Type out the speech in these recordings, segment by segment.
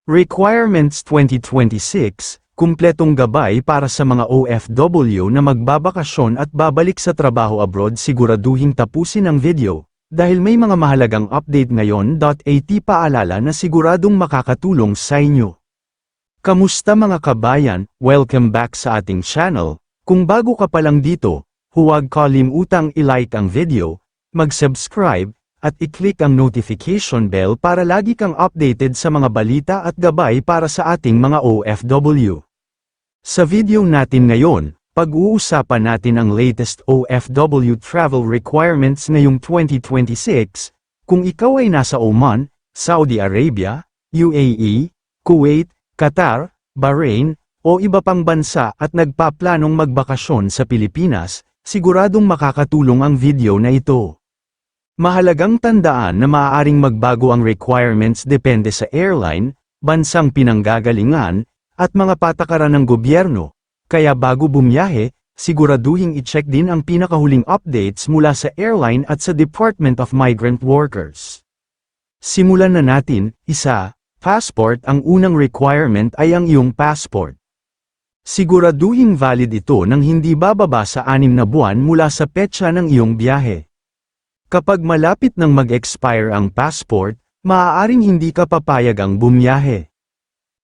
Requirements 2026, kumpletong gabay para sa mga OFW na magbabakasyon at babalik sa trabaho abroad. Siguraduhing tapusin ang video, dahil may mga mahalagang update ngayon. At paalala na siguradong makakatulong sa inyo. Kamusta mga kabayan, welcome back sa ating channel. Kung bago ka pa lang dito, huwag kalimutang i-like ang video, mag-subscribe, at i-click ang notification bell para lagi kang updated sa mga balita at gabay para sa ating mga OFW. Sa video natin ngayon, pag-uusapan natin ang latest OFW travel requirements ngayong 2026, kung ikaw ay nasa Oman, Saudi Arabia, UAE, Kuwait, Qatar, Bahrain, o iba pang bansa at nagpaplanong magbakasyon sa Pilipinas, siguradong makakatulong ang video na ito. Mahalagang tandaan na maaaring magbago ang requirements depende sa airline, bansang pinanggagalingan, at mga patakaran ng gobyerno, kaya bago bumiyahe, siguraduhing i-check din ang pinakahuling updates mula sa airline at sa Department of Migrant Workers. Simulan na natin. 1. Passport. Ang unang requirement ay ang iyong passport. Siguraduhing valid ito nang hindi bababa sa 6 na buwan mula sa petsa ng iyong biyahe. Kapag malapit nang mag-expire ang passport, maaaring hindi ka papayagang bumiyahe.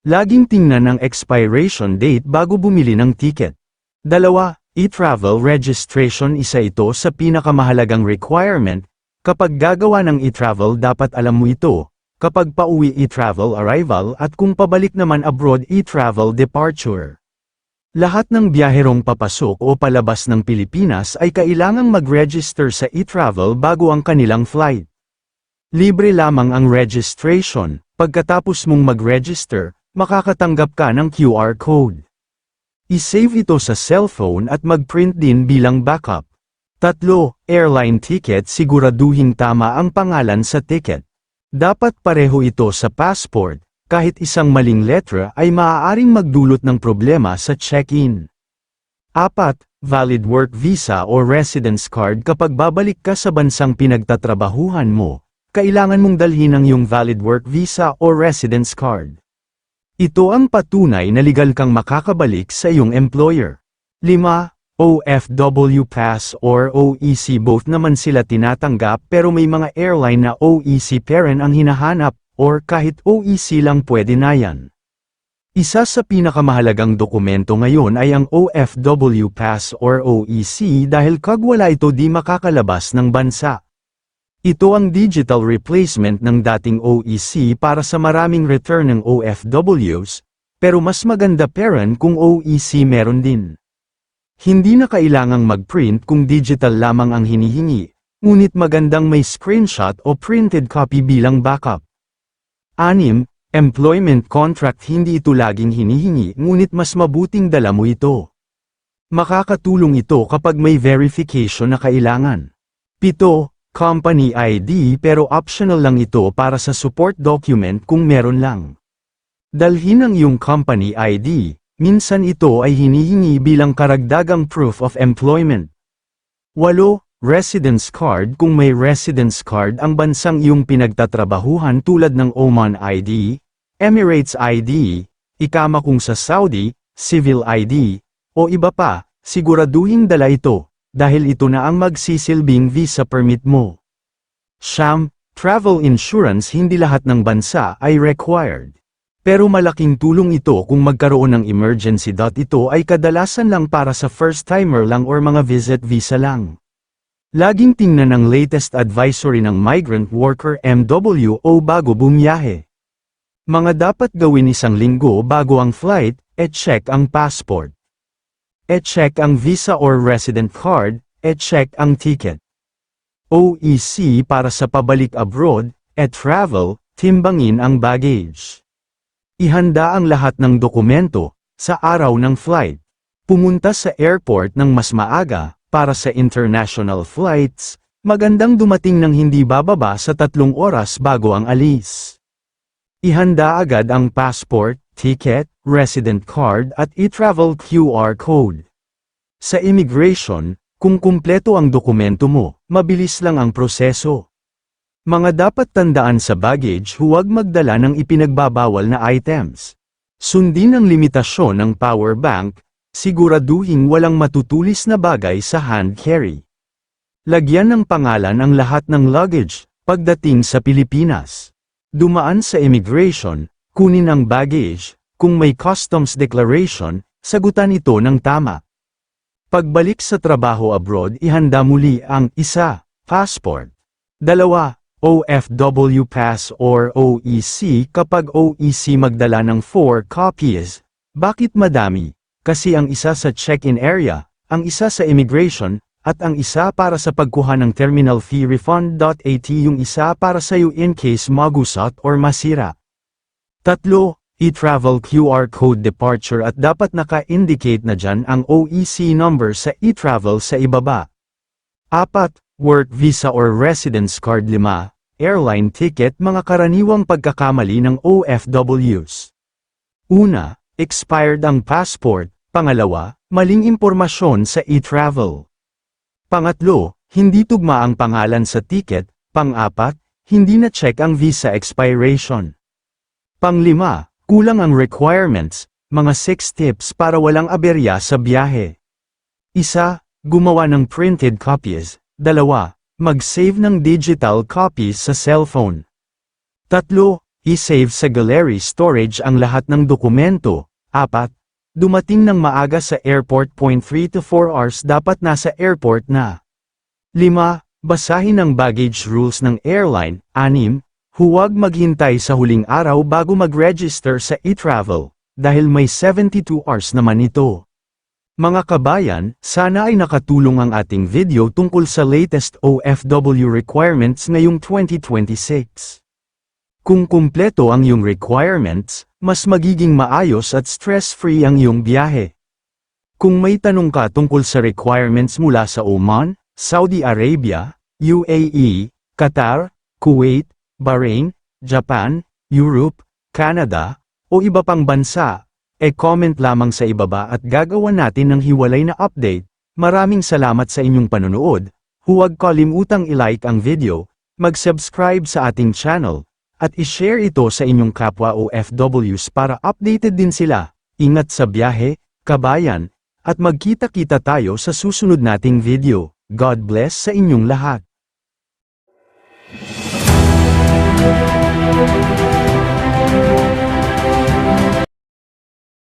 Laging tingnan ang expiration date bago bumili ng ticket. 2. E-travel registration. Isa ito sa pinakamahalagang requirement. Kapag gagawa ng e-travel, dapat alam mo ito. Kapag pauwi, e-travel arrival, at kung pabalik naman abroad, e-travel departure. Lahat ng biyaherong papasok o palabas ng Pilipinas ay kailangang mag-register sa e-travel bago ang kanilang flight. Libre lamang ang registration. Pagkatapos mong mag-register, makakatanggap ka ng QR code. I-save ito sa cellphone at mag-print din bilang backup. 3. Airline ticket. Siguraduhing tama ang pangalan sa ticket. Dapat pareho ito sa passport. Kahit isang maling letra ay maaaring magdulot ng problema sa check-in. 4. Valid work visa o residence card. Kapag babalik ka sa bansang pinagtatrabahuhan mo, kailangan mong dalhin ang iyong valid work visa o residence card. Ito ang patunay na legal kang makakabalik sa iyong employer. 5. OFW Pass or OEC. Both naman sila tinatanggap, pero may mga airline na OEC pa rin ang hinahanap, or kahit OEC lang pwede na yan. Isa sa pinakamahalagang dokumento ngayon ay ang OFW Pass or OEC dahil kag wala ito di makakalabas ng bansa. Ito ang digital replacement ng dating OEC para sa maraming return ng OFWs, pero mas maganda pa rin kung OEC meron din. Hindi na kailangang mag-print kung digital lamang ang hinihingi, ngunit magandang may screenshot o printed copy bilang backup. 6. Employment contract. Hindi ito laging hinihingi, ngunit mas mabuting dala mo ito. Makakatulong ito kapag may verification na kailangan. 7. Company ID. Pero optional lang ito para sa support document kung meron lang. Dalhin ang iyong company ID, minsan ito ay hinihingi bilang karagdagang proof of employment. 8. Residence card. Kung may residence card ang bansang iyong pinagtatrabahuhan tulad ng Oman ID, Emirates ID, ikama kung sa Saudi, Civil ID, o iba pa, siguraduhing dala ito, dahil ito na ang magsisilbing visa permit mo. 9. Travel insurance. Hindi lahat ng bansa ay required. Pero malaking tulong ito kung magkaroon ng emergency. Ito ay kadalasan lang para sa first-timer lang or mga visit visa lang. Laging tingnan ang latest advisory ng Migrant Worker MWO bago bumiyahe. Mga dapat gawin 1 linggo bago ang flight, check ang passport. Check ang visa or resident card, check ang ticket. OEC para sa pabalik abroad, travel, timbangin ang baggage. Ihanda ang lahat ng dokumento, sa araw ng flight. Pumunta sa airport ng mas maaga. Para sa international flights, magandang dumating ng hindi bababa sa 3 oras bago ang alis. Ihanda agad ang passport, ticket, resident card at e-travel QR code. Sa immigration, kung kumpleto ang dokumento mo, mabilis lang ang proseso. Mga dapat tandaan sa baggage: huwag magdala ng ipinagbabawal na items. Sundin ang limitasyon ng power bank, siguraduhin walang matutulis na bagay sa hand carry. Lagyan ng pangalan ang lahat ng luggage, pagdating sa Pilipinas. Dumaan sa immigration, kunin ang baggage, kung may customs declaration, sagutan ito ng tama. Pagbalik sa trabaho abroad, ihanda muli ang 1. Passport. 2. OFW Pass or OEC. Kapag OEC, magdala ng 4 copies. Bakit madami? Kasi ang isa sa check-in area, ang isa sa immigration, at ang isa para sa pagkuha ng terminal fee refund. Yung isa para sa iyo in case magusot or masira. 3. E-travel QR code departure, at dapat naka-indicate na dyan ang OEC number sa e-travel sa ibaba. 4. Work visa or residence card. 5. Airline ticket. Mga karaniwang pagkakamali ng OFWs. 1. Expired ang passport. 2. Maling impormasyon sa e-travel. 3. Hindi tugma ang pangalan sa ticket. 4. Hindi na-check ang visa expiration. 5. Kulang ang requirements. Mga 6 tips para walang aberya sa biyahe. 1. Gumawa ng printed copies. 2. Mag-save ng digital copies sa cellphone. 3. I-save sa gallery storage ang lahat ng dokumento. 4. Dumating ng maaga sa airport. 3 to 4 hours dapat nasa airport na. 5. Basahin ang baggage rules ng airline. 6. Huwag maghintay sa huling araw bago mag-register sa e-travel, dahil may 72 hours naman ito. Mga kabayan, sana ay nakatulong ang ating video tungkol sa latest OFW requirements ngayong 2026. Kung kumpleto ang iyong requirements, mas magiging maayos at stress-free ang iyong biyahe. Kung may tanong ka tungkol sa requirements mula sa Oman, Saudi Arabia, UAE, Qatar, Kuwait, Bahrain, Japan, Europe, Canada, o iba pang bansa, comment lamang sa ibaba at gagawa natin ng hiwalay na update. Maraming salamat sa inyong panonood. Huwag kalimutang i-like ang video, mag-subscribe sa ating channel, at i-share ito sa inyong kapwa OFWs para updated din sila. Ingat sa biyahe, kabayan, at magkita-kita tayo sa susunod nating video. God bless sa inyong lahat.